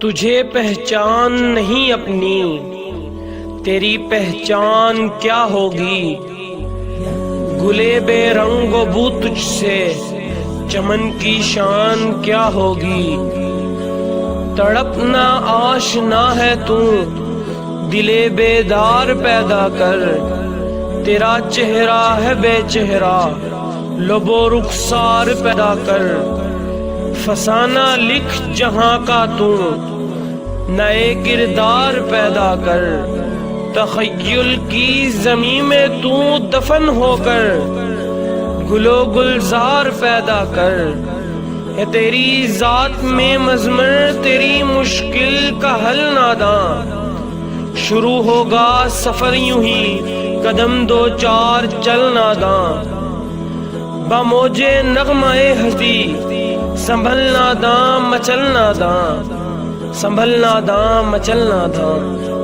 تجھے پہچان نہیں اپنی، تیری پہچان کیا ہوگی؟ گلے بے رنگ و بو تجھ سے چمن کی شان کیا ہوگی؟ تڑپنا آشنا ہے تو دلے بیدار پیدا کر، تیرا چہرہ ہے بے چہرہ لب و رخسار پیدا کر۔ فسانہ لکھ جہاں کا تو نئے کردار پیدا کر، تخیل کی زمین میں تو دفن ہو کر گل و گلزار پیدا کر۔ ہے تیری ذات میں مضمر تیری مشکل کا حل ناداں، شروع ہوگا سفر یوں ہی قدم دو چار چل ناداں۔ بموجے نغمہ ہستی سنبھل ناداں مچل ناداں، سنبھل ناداں مچل ناداں۔